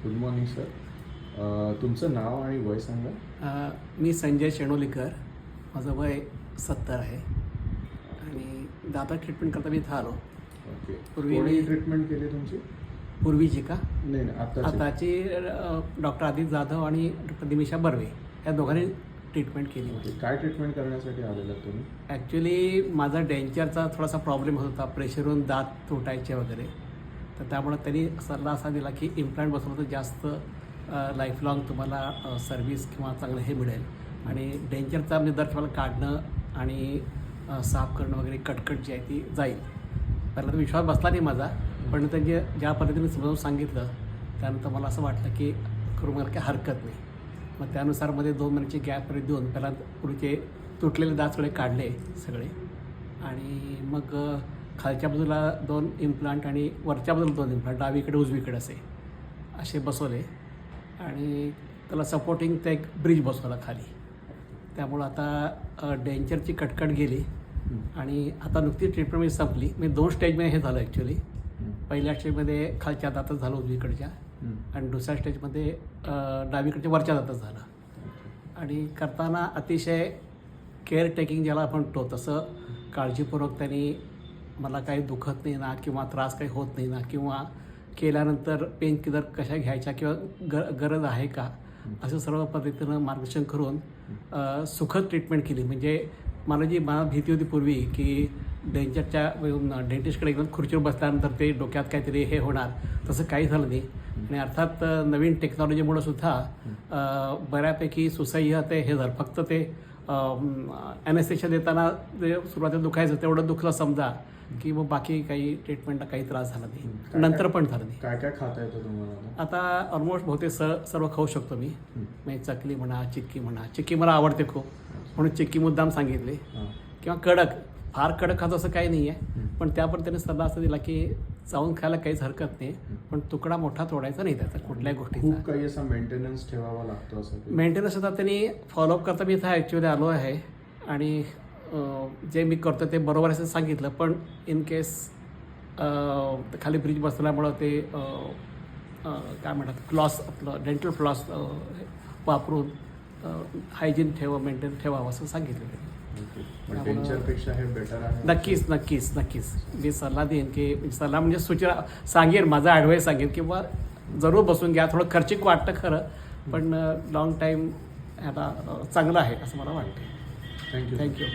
Good morning sir. तुमचं नाव आणि वय सांगा. मी संजय शेणोलीकर, माझं वय 70 आहे आणि दाता ट्रीटमेंट करता मी इथं आलो. ओके. पूर्वी कोणी मी ट्रीटमेंट केली तुमची? पूर्वीची का नाही आता आताची डॉक्टर आदित्य जाधव आणि डॉक्टर दिमिषा बर्वे या दोघांनी ट्रीटमेंट केली होती. ओके. काय ट्रीटमेंट करण्यासाठी आलेला तुम्ही? ॲक्च्युली माझा डेंचरचा थोडासा प्रॉब्लेम होत होता, प्रेशरहून दात तुटायचे वगैरे. तर त्यामुळे त्यांनी सल्ला असा दिला की इम्प्लांट बसवलं तर जास्त लाईफ लाँग तुम्हाला सर्व्हिस किंवा चांगलं हे मिळेल आणि डेंचरचा म्हणजे दर तुम्हाला काढणं आणि साफ करणं वगैरे कटकट जी आहे ती जाईल. पहिला तर विश्वास बसला नाही माझा, पण त्यांनी ज्या पद्धतीने समजावून सांगितलं त्यानंतर मला असं वाटलं की करू मला काही हरकत नाही. मग त्यानुसार मध्ये 2 महिन्याची गॅप देऊन पहिला पूर्वीचे तुटलेले दात सगळे काढले सगळे आणि मग खालच्या बाजूला 2 इम्प्लांट आणि वरच्या बाजूला 2 इम्प्लांट, डावीकडे उजवीकडे असे बसवले आणि त्याला सपोर्टिंग ते एक ब्रिज बसवला खाली. त्यामुळं आता डेंचरची कटकट गेली आणि आता नुकती ट्रीटमेंट मी संपली. मी 2 स्टेजमध्ये हे झालं ॲक्च्युली. पहिल्या स्टेजमध्ये खालच्या दातच झालं उजवीकडच्या आणि दुसऱ्या स्टेजमध्ये डावीकडच्या वरच्या दातच झालं. आणि करताना अतिशय केअर टेकिंग ज्याला आपण म्हणतो तसं काळजीपूर्वक त्यांनी मला काही दुखत नाही ना किंवा त्रास काही होत नाही ना किंवा केल्यानंतर पेन किलर कशा घ्यायच्या किंवा गरज आहे का असं सर्व पद्धतीनं मार्गदर्शन करून सुखद ट्रीटमेंट केली. म्हणजे मला जी भीती होती पूर्वी की डेंचरच्या डेंटिस्टकडे एकदम खुर्चीवर बसल्यानंतर ते डोक्यात काहीतरी हे होणार, तसं काही झालं नाही. आणि अर्थात नवीन टेक्नॉलॉजीमुळं सुद्धा बऱ्यापैकी सुसह्य ते हे झालं. फक्त ते ॲनेस्थेशिया देताना जे सुरुवातीला दुखायचं तेवढं दुखलं समजा की मग बाकी काही ट्रीटमेंटला काही त्रास झाला नाही, नंतर पण झालं नाही. काय काय खाता येतं तुम्हाला आता ऑलमोस्ट बहुतेक सर्व खाऊ शकतो मी. म्हणजे चकली म्हणा, चिक्की म्हणा. चिक्की मला आवडते खूप म्हणून चिक्की मुद्दाम सांगितले. किंवा कडक, फार कडक खातो असं काही नाही आहे, पण त्यावर त्याने सल्ला असं दिला की चावून खायला काहीच हरकत नाही, पण तुकडा मोठा तोडायचा नाही त्याचा कुठल्याही गोष्टीचा. खूप काही असा मेंटेनन्स ठेवावा लागतो असं? मेंटेनन्स होता त्यांनी फॉलोअप करता मी इथं ॲक्च्युली आलो आहे आणि जे मी करतो ते बरोबर असं सांगितलं. पण इन केस खाली ब्रिज बसल्यामुळं ते काय म्हणतात फ्लॉस, आपलं डेंटल फ्लॉस वापरून हायजीन मेंटेन ठेवावं असं सांगितलं. डेंचरपेक्षा हे बेटर आहे? नक्कीच मी सल्ला देईन की सल्ला म्हणजे सूचना सांगेन, माझा ॲडवाईस सांगेन किंवा जरूर बसून घ्या. थोडं खर्चिक वाटतं खरं, पण लाँग टाईम ह्याला चांगलं आहे असं मला वाटतं. थँक्यू. थँक्यू.